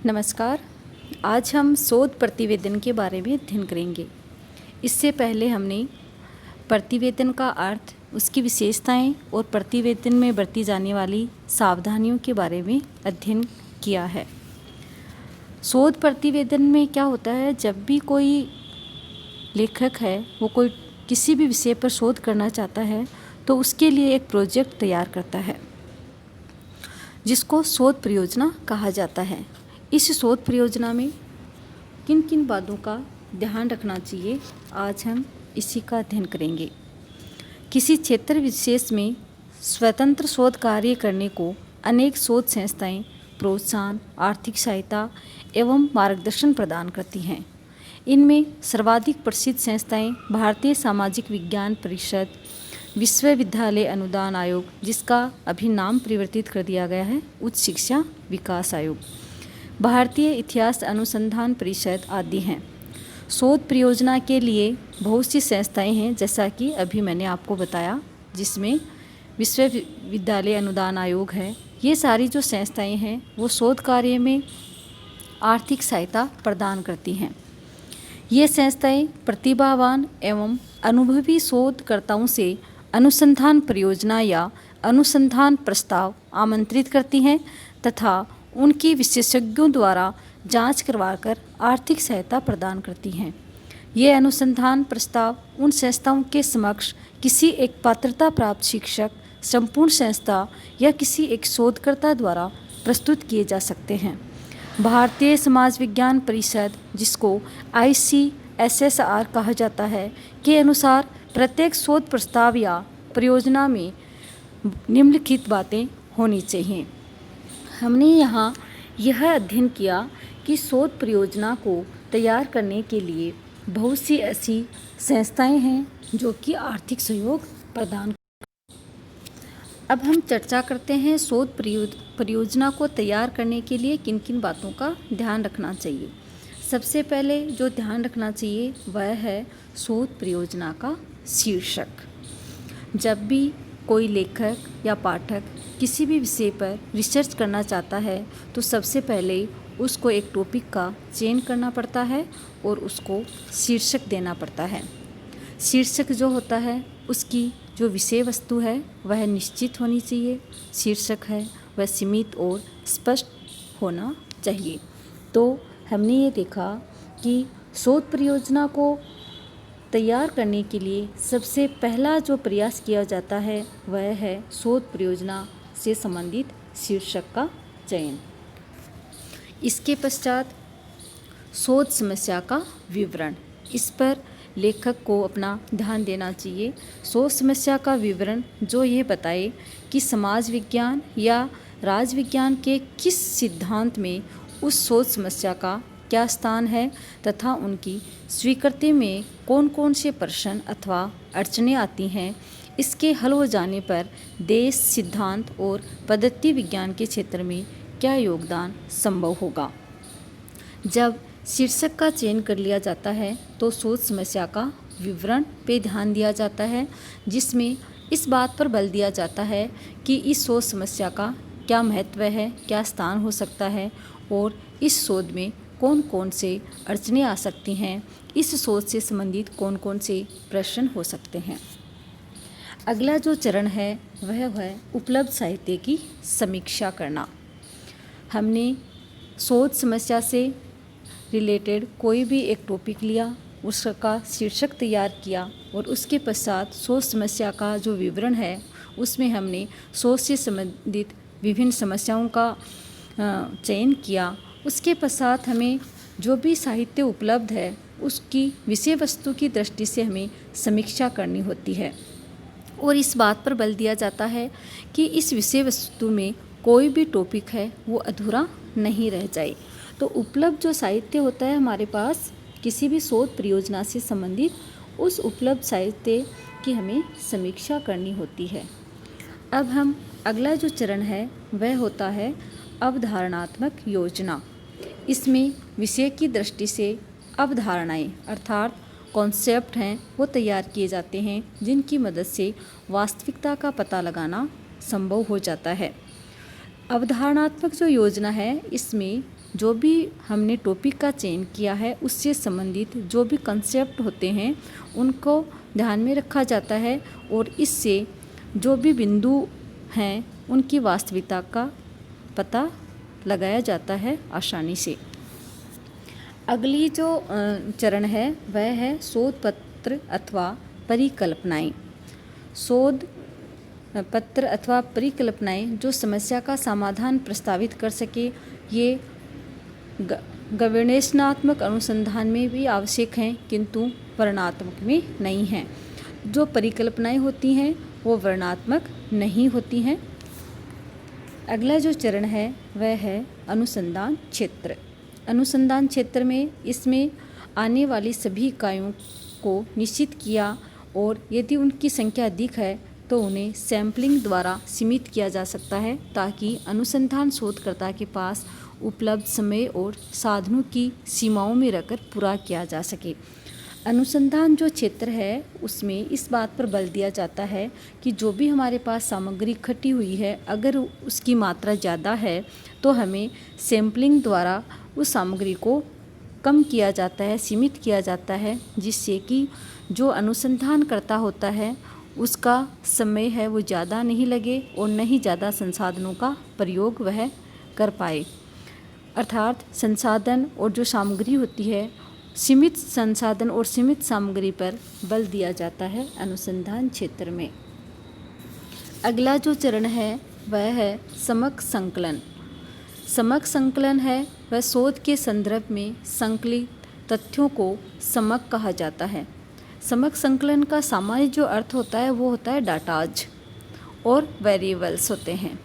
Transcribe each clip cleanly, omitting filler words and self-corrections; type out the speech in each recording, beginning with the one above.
नमस्कार। आज हम शोध प्रतिवेदन के बारे में अध्ययन करेंगे। इससे पहले हमने प्रतिवेदन का अर्थ, उसकी विशेषताएं और प्रतिवेदन में बरती जाने वाली सावधानियों के बारे में अध्ययन किया है। शोध प्रतिवेदन में क्या होता है, जब भी कोई लेखक है वो कोई किसी भी विषय पर शोध करना चाहता है तो उसके लिए एक प्रोजेक्ट तैयार करता है जिसको शोध परियोजना कहा जाता है। इस शोध परियोजना में किन किन बातों का ध्यान रखना चाहिए, आज हम इसी का अध्ययन करेंगे। किसी क्षेत्र विशेष में स्वतंत्र शोध कार्य करने को अनेक शोध संस्थाएं प्रोत्साहन, आर्थिक सहायता एवं मार्गदर्शन प्रदान करती हैं। इनमें सर्वाधिक प्रसिद्ध संस्थाएं भारतीय सामाजिक विज्ञान परिषद, विश्वविद्यालय अनुदान आयोग, जिसका अभी नाम परिवर्तित कर दिया गया है उच्च शिक्षा विकास आयोग, भारतीय इतिहास अनुसंधान परिषद आदि हैं। शोध परियोजना के लिए बहुत सी संस्थाएं हैं, जैसा कि अभी मैंने आपको बताया, जिसमें विश्वविद्यालय अनुदान आयोग है। ये सारी जो संस्थाएं हैं वो शोध कार्य में आर्थिक सहायता प्रदान करती हैं। ये संस्थाएं प्रतिभावान एवं अनुभवी शोधकर्ताओं से अनुसंधान परियोजना या अनुसंधान प्रस्ताव आमंत्रित करती हैं तथा उनकी विशेषज्ञों द्वारा जांच करवाकर आर्थिक सहायता प्रदान करती हैं। ये अनुसंधान प्रस्ताव उन संस्थाओं के समक्ष किसी एक पात्रता प्राप्त शिक्षक, संपूर्ण संस्था या किसी एक शोधकर्ता द्वारा प्रस्तुत किए जा सकते हैं। भारतीय समाज विज्ञान परिषद, जिसको ICSSR कहा जाता है, के अनुसार प्रत्येक शोध प्रस्ताव या परियोजना में निम्नलिखित बातें होनी चाहिए। हमने यहाँ यह अध्ययन किया कि शोध परियोजना को तैयार करने के लिए बहुत सी ऐसी संस्थाएं हैं जो कि आर्थिक सहयोग प्रदान। अब हम चर्चा करते हैं शोध परियोजना को तैयार करने के लिए किन किन बातों का ध्यान रखना चाहिए। सबसे पहले जो ध्यान रखना चाहिए वह है शोध परियोजना का शीर्षक। जब भी कोई लेखक या पाठक किसी भी विषय पर रिसर्च करना चाहता है तो सबसे पहले उसको एक टॉपिक का चयन करना पड़ता है और उसको शीर्षक देना पड़ता है। शीर्षक जो होता है उसकी जो विषय वस्तु है वह निश्चित होनी चाहिए। शीर्षक है वह सीमित और स्पष्ट होना चाहिए। तो हमने ये देखा कि शोध परियोजना को तैयार करने के लिए सबसे पहला जो प्रयास किया जाता है वह है शोध परियोजना से संबंधित शीर्षक का चयन। इसके पश्चात शोध समस्या का विवरण, इस पर लेखक को अपना ध्यान देना चाहिए। शोध समस्या का विवरण जो ये बताए कि समाज विज्ञान या राज विज्ञान के किस सिद्धांत में उस शोध समस्या का क्या स्थान है तथा उनकी स्वीकृति में कौन कौन से प्रश्न अथवा अड़चनें आती हैं। इसके हल हो जाने पर देश, सिद्धांत और पद्धति विज्ञान के क्षेत्र में क्या योगदान संभव होगा। जब शीर्षक का चयन कर लिया जाता है तो शोध समस्या का विवरण पे ध्यान दिया जाता है, जिसमें इस बात पर बल दिया जाता है कि इस शोध समस्या का क्या महत्व है, क्या स्थान हो सकता है और इस शोध में कौन कौन से अड़चनें आ सकती हैं, इस शोध से संबंधित कौन कौन से प्रश्न हो सकते हैं। अगला जो चरण है वह है उपलब्ध साहित्य की समीक्षा करना। हमने शोध समस्या से रिलेटेड कोई भी एक टॉपिक लिया, उसका शीर्षक तैयार किया और उसके पश्चात शोध समस्या का जो विवरण है उसमें हमने शोध से संबंधित विभिन्न समस्याओं का चयन किया। उसके पश्चात हमें जो भी साहित्य उपलब्ध है उसकी विषय वस्तु की दृष्टि से हमें समीक्षा करनी होती है और इस बात पर बल दिया जाता है कि इस विषय वस्तु में कोई भी टॉपिक है वो अधूरा नहीं रह जाए। तो उपलब्ध जो साहित्य होता है हमारे पास किसी भी शोध परियोजना से संबंधित, उस उपलब्ध साहित्य की हमें समीक्षा करनी होती है। अब हम अगला जो चरण है वह होता है अवधारणात्मक योजना। इसमें विषय की दृष्टि से अवधारणाएं अर्थात कॉन्सेप्ट हैं वो तैयार किए जाते हैं, जिनकी मदद से वास्तविकता का पता लगाना संभव हो जाता है। अवधारणात्मक जो योजना है इसमें जो भी हमने टॉपिक का चयन किया है उससे संबंधित जो भी कंसेप्ट होते हैं उनको ध्यान में रखा जाता है और इससे जो भी बिंदु हैं उनकी वास्तविकता का पता लगाया जाता है आसानी से। अगली जो चरण है वह है शोध पत्र अथवा परिकल्पनाएं। शोध पत्र अथवा परिकल्पनाएं जो समस्या का समाधान प्रस्तावित कर सके, ये गवेषणात्मक अनुसंधान में भी आवश्यक हैं किंतु वर्णनात्मक में नहीं हैं। जो परिकल्पनाएं होती हैं वो वर्णनात्मक नहीं होती हैं। अगला जो चरण है वह है अनुसंधान क्षेत्र। अनुसंधान क्षेत्र में इसमें आने वाली सभी इकाइयों को निश्चित किया और यदि उनकी संख्या अधिक है तो उन्हें सैंपलिंग द्वारा सीमित किया जा सकता है ताकि अनुसंधान शोधकर्ता के पास उपलब्ध समय और साधनों की सीमाओं में रहकर पूरा किया जा सके। अनुसंधान जो क्षेत्र है उसमें इस बात पर बल दिया जाता है कि जो भी हमारे पास सामग्री इकट्ठी हुई है अगर उसकी मात्रा ज़्यादा है तो हमें सैंपलिंग द्वारा उस सामग्री को कम किया जाता है, सीमित किया जाता है, जिससे कि जो अनुसंधान करता होता है उसका समय है वो ज़्यादा नहीं लगे और न ही ज़्यादा संसाधनों का प्रयोग वह कर पाए। अर्थात संसाधन और जो सामग्री होती है, सीमित संसाधन और सीमित सामग्री पर बल दिया जाता है अनुसंधान क्षेत्र में। अगला जो चरण है वह है समक संकलन। समक संकलन है वह शोध के संदर्भ में संकलित तथ्यों को समक कहा जाता है। समक संकलन का सामान्य जो अर्थ होता है वो होता है डाटाज और वेरिएबल्स होते हैं।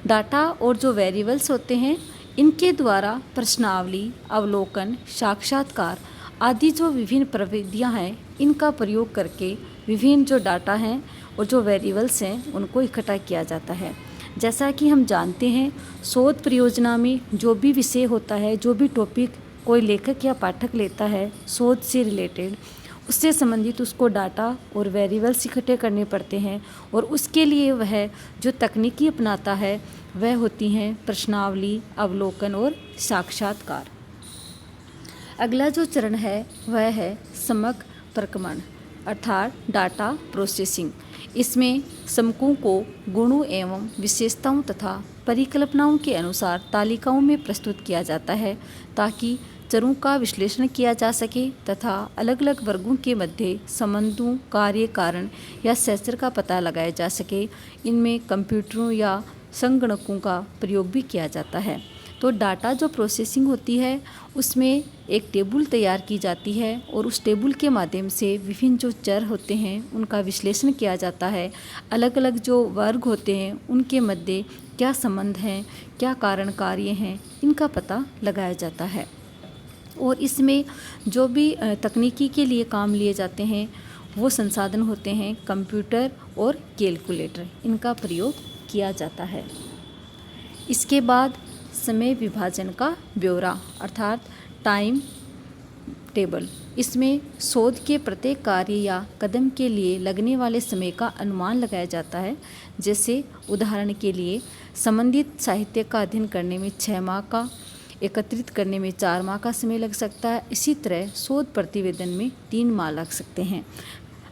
डाटा और जो वेरिएबल्स होते हैं इनके द्वारा प्रश्नावली, अवलोकन, साक्षात्कार आदि जो विभिन्न प्रविधियां हैं इनका प्रयोग करके विभिन्न जो डाटा हैं और जो वेरिएबल्स हैं उनको इकट्ठा किया जाता है। जैसा कि हम जानते हैं शोध परियोजना में जो भी विषय होता है, जो भी टॉपिक कोई लेखक या पाठक लेता है शोध से रिलेटेड, उससे संबंधित उसको डाटा और वेरिएबल्स इकट्ठे करने पड़ते हैं और उसके लिए वह जो तकनीकी अपनाता है वह होती हैं प्रश्नावली, अवलोकन और साक्षात्कार। अगला जो चरण है वह है समक प्रक्रमण अर्थात डाटा प्रोसेसिंग। इसमें समकों को गुणों एवं विशेषताओं तथा परिकल्पनाओं के अनुसार तालिकाओं में प्रस्तुत किया जाता है ताकि चरों का विश्लेषण किया जा सके तथा अलग अलग वर्गों के मध्य संबंधों, कार्य, कारण या सहचर का पता लगाया जा सके। इनमें कंप्यूटरों या संगणकों का प्रयोग भी किया जाता है। तो डाटा जो प्रोसेसिंग होती है उसमें एक टेबल तैयार की जाती है और उस टेबल के माध्यम से विभिन्न जो चर होते हैं उनका विश्लेषण किया जाता है। अलग अलग जो वर्ग होते हैं उनके मध्य क्या संबंध हैं, क्या कारण कार्य हैं, इनका पता लगाया जाता है। और इसमें जो भी तकनीकी के लिए काम लिए जाते हैं वो संसाधन होते हैं कंप्यूटर और कैलकुलेटर, इनका प्रयोग किया जाता है। इसके बाद समय विभाजन का ब्यौरा अर्थात टाइम टेबल। इसमें शोध के प्रत्येक कार्य या कदम के लिए लगने वाले समय का अनुमान लगाया जाता है। जैसे उदाहरण के लिए संबंधित साहित्य का अध्ययन करने में 6 माह का, एकत्रित करने में 4 माह का समय लग सकता है। इसी तरह शोध प्रतिवेदन में 3 माह लग सकते हैं।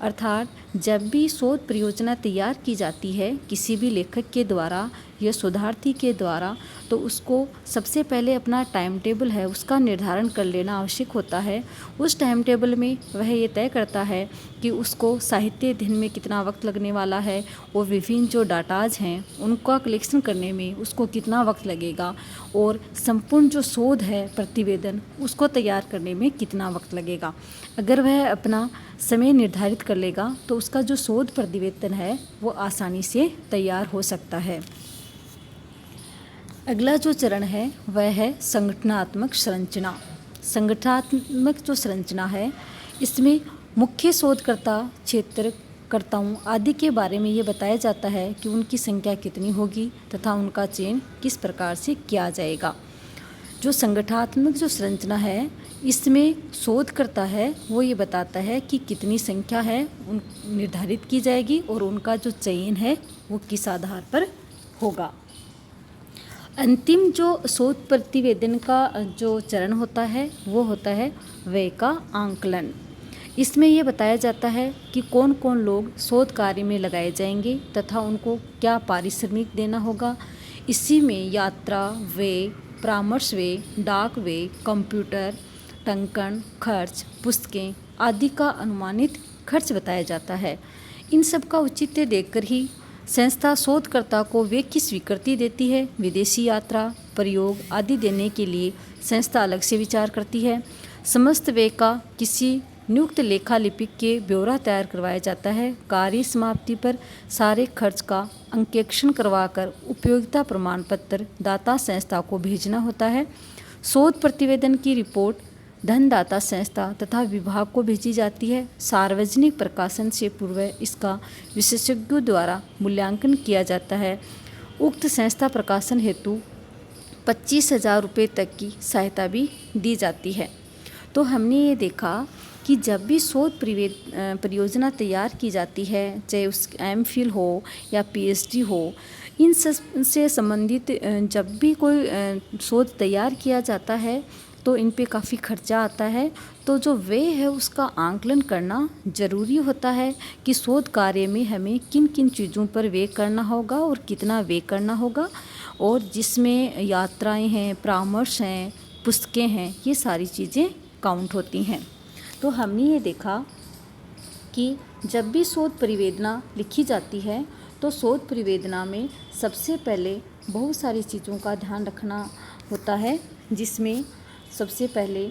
अर्थात जब भी शोध परियोजना तैयार की जाती है किसी भी लेखक के द्वारा या शोधार्थी के द्वारा, तो उसको सबसे पहले अपना टाइम टेबल है उसका निर्धारण कर लेना आवश्यक होता है। उस टाइम टेबल में वह ये तय करता है कि उसको साहित्य अध्ययन में कितना वक्त लगने वाला है और विभिन्न जो डाटाज हैं उनका कलेक्शन करने में उसको कितना वक्त लगेगा और संपूर्ण जो शोध है प्रतिवेदन उसको तैयार करने में कितना वक्त लगेगा। अगर वह अपना समय निर्धारित कर लेगा तो उसका जो शोध प्रतिवेदन है वो आसानी से तैयार हो सकता है। अगला जो चरण है वह है संगठनात्मक संरचना। संगठनात्मक जो संरचना है इसमें मुख्य शोधकर्ता, क्षेत्रकर्ताओं आदि के बारे में ये बताया जाता है कि उनकी संख्या कितनी होगी तथा उनका चयन किस प्रकार से किया जाएगा। जो संगठनात्मक जो संरचना है इसमें शोधकर्ता है वो ये बताता है कि कितनी संख्या है उन निर्धारित की जाएगी और उनका जो चयन है वो किस आधार पर होगा। अंतिम जो शोध प्रतिवेदन का जो चरण होता है वो होता है व्यय का आंकलन। इसमें ये बताया जाता है कि कौन कौन लोग शोध कार्य में लगाए जाएंगे तथा उनको क्या पारिश्रमिक देना होगा। इसी में यात्रा व्यय, परामर्श व्यय, डाक व्यय, कंप्यूटर, टंकन खर्च, पुस्तकें आदि का अनुमानित खर्च बताया जाता है। इन सब का औचित्य देखकर ही संस्था शोधकर्ता को व्यय की स्वीकृति देती है। विदेशी यात्रा, प्रयोग आदि देने के लिए संस्था अलग से विचार करती है। समस्त व्यय का किसी नियुक्त लेखा लिपिक के ब्यौरा तैयार करवाया जाता है। कार्य समाप्ति पर सारे खर्च का अंकेक्षण करवाकर उपयोगिता प्रमाण पत्र दाता संस्था को भेजना होता है। शोध प्रतिवेदन की रिपोर्ट धनदाता संस्था तथा विभाग को भेजी जाती है। सार्वजनिक प्रकाशन से पूर्व इसका विशेषज्ञों द्वारा मूल्यांकन किया जाता है। उक्त संस्था प्रकाशन हेतु 25,000 रुपये तक की सहायता भी दी जाती है। तो हमने ये देखा कि जब भी शोध परियोजना तैयार की जाती है, चाहे उस एमफिल हो या पीएचडी हो, इन सब से संबंधित जब भी कोई शोध तैयार किया जाता है तो इन पे काफ़ी खर्चा आता है। तो जो व्यय है उसका आंकलन करना ज़रूरी होता है कि शोध कार्य में हमें किन किन चीज़ों पर व्यय करना होगा और कितना व्यय करना होगा, और जिसमें यात्राएं हैं, परामर्श हैं, पुस्तकें हैं, ये सारी चीज़ें काउंट होती हैं। तो हमने ये देखा कि जब भी शोध परिवेदना लिखी जाती है तो शोध परिवेदना में सबसे पहले बहुत सारी चीज़ों का ध्यान रखना होता है, जिसमें सबसे पहले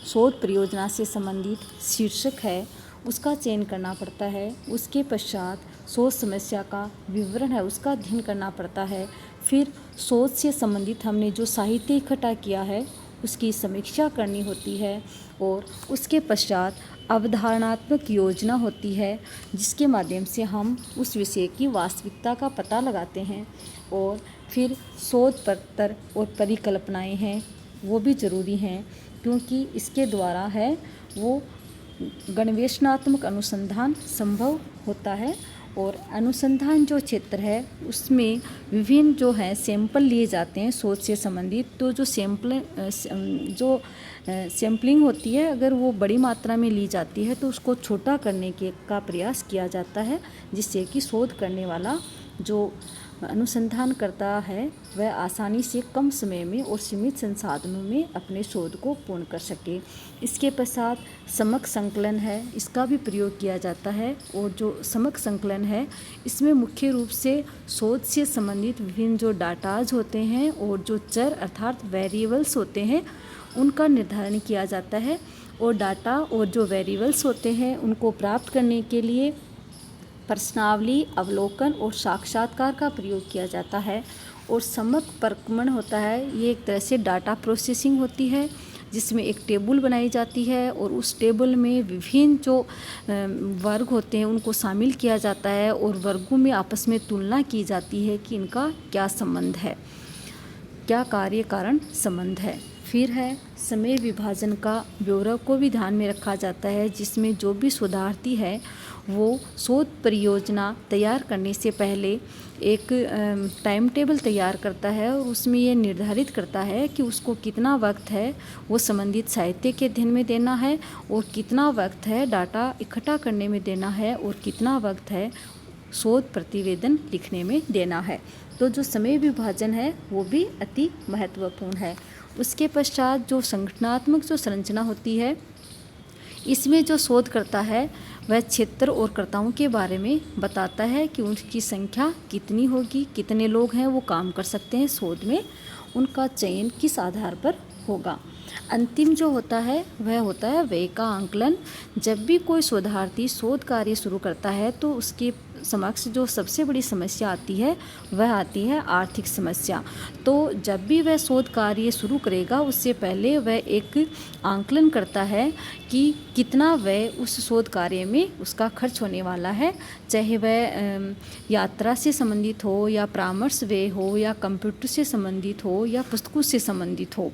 शोध परियोजना से संबंधित शीर्षक है उसका चयन करना पड़ता है। उसके पश्चात शोध समस्या का विवरण है उसका अध्ययन करना पड़ता है। फिर शोध से संबंधित हमने जो साहित्य इकट्ठा किया है उसकी समीक्षा करनी होती है, और उसके पश्चात अवधारणात्मक योजना होती है जिसके माध्यम से हम उस विषय की वास्तविकता का पता लगाते हैं। और फिर शोध पत्र और परिकल्पनाएं हैं वो भी ज़रूरी हैं, क्योंकि इसके द्वारा है वो गणवेशनात्मक अनुसंधान संभव होता है। और अनुसंधान जो क्षेत्र है उसमें विभिन्न जो है सैंपल लिए जाते हैं शोध से संबंधित। तो जो सैम्पलिंग होती है अगर वो बड़ी मात्रा में ली जाती है तो उसको छोटा करने का प्रयास किया जाता है, जिससे कि शोध करने वाला जो अनुसंधान करता है वह आसानी से कम समय में और सीमित संसाधनों में अपने शोध को पूर्ण कर सके। इसके पश्चात समक संकलन है, इसका भी प्रयोग किया जाता है। और जो समक संकलन है इसमें मुख्य रूप से शोध से संबंधित विभिन्न जो डाटाज होते हैं और जो चर अर्थात वेरिएबल्स होते हैं उनका निर्धारण किया जाता है। और डाटा और जो वेरिएबल्स होते हैं उनको प्राप्त करने के लिए प्रश्नावली, अवलोकन और साक्षात्कार का प्रयोग किया जाता है। और समक प्रक्रमण होता है, ये एक तरह से डाटा प्रोसेसिंग होती है जिसमें एक टेबल बनाई जाती है और उस टेबल में विभिन्न जो वर्ग होते हैं उनको शामिल किया जाता है और वर्गों में आपस में तुलना की जाती है कि इनका क्या संबंध है, क्या कार्य कारण संबंध है। फिर है समय विभाजन का ब्यौरा को भी ध्यान में रखा जाता है, जिसमें जो भी शोधार्थी है वो शोध परियोजना तैयार करने से पहले एक टाइम टेबल तैयार करता है और उसमें ये निर्धारित करता है कि उसको कितना वक्त है वो संबंधित साहित्य के अध्ययन में देना है और कितना वक्त है डाटा इकट्ठा करने में देना है और कितना वक्त है शोध प्रतिवेदन लिखने में देना है। तो जो समय विभाजन है वो भी अति महत्वपूर्ण है। उसके पश्चात जो संगठनात्मक जो संरचना होती है इसमें जो शोध करता है वह क्षेत्र और कर्ताओं के बारे में बताता है कि उनकी संख्या कितनी होगी, कितने लोग हैं वो काम कर सकते हैं शोध में, उनका चयन किस आधार पर होगा। अंतिम जो होता है वह होता है व्यय का आंकलन। जब भी कोई शोधार्थी शोध कार्य शुरू करता है तो उसके समक्ष जो सबसे बड़ी समस्या आती है वह आती है आर्थिक समस्या। तो जब भी वह शोध कार्य शुरू करेगा उससे पहले वह एक आंकलन करता है कि कितना व्यय उस शोध कार्य में उसका खर्च होने वाला है, चाहे वह यात्रा से संबंधित हो या परामर्श व्यय हो या कंप्यूटर से संबंधित हो या पुस्तकों से संबंधित हो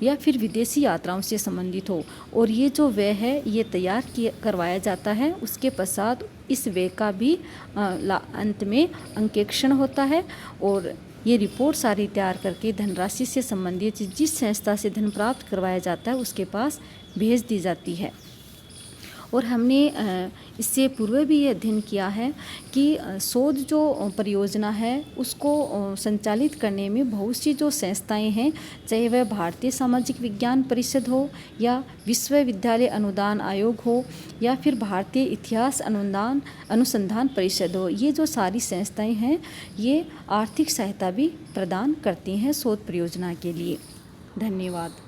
या फिर विदेशी यात्राओं से संबंधित हो। और ये जो व्यय है ये तैयार करवाया जाता है। उसके पश्चात इस व्यय का भी अंत में अंकेक्षण होता है और ये रिपोर्ट सारी तैयार करके धनराशि से संबंधित जिस संस्था से धन प्राप्त करवाया जाता है उसके पास भेज दी जाती है। और हमने इससे पूर्व भी ये अध्ययन किया है कि शोध जो परियोजना है उसको संचालित करने में बहुत सी जो संस्थाएं हैं, चाहे वह भारतीय सामाजिक विज्ञान परिषद हो या विश्वविद्यालय अनुदान आयोग हो या फिर भारतीय इतिहास अनुसंधान परिषद हो, ये जो सारी संस्थाएं हैं ये आर्थिक सहायता भी प्रदान करती हैं शोध परियोजना के लिए। धन्यवाद।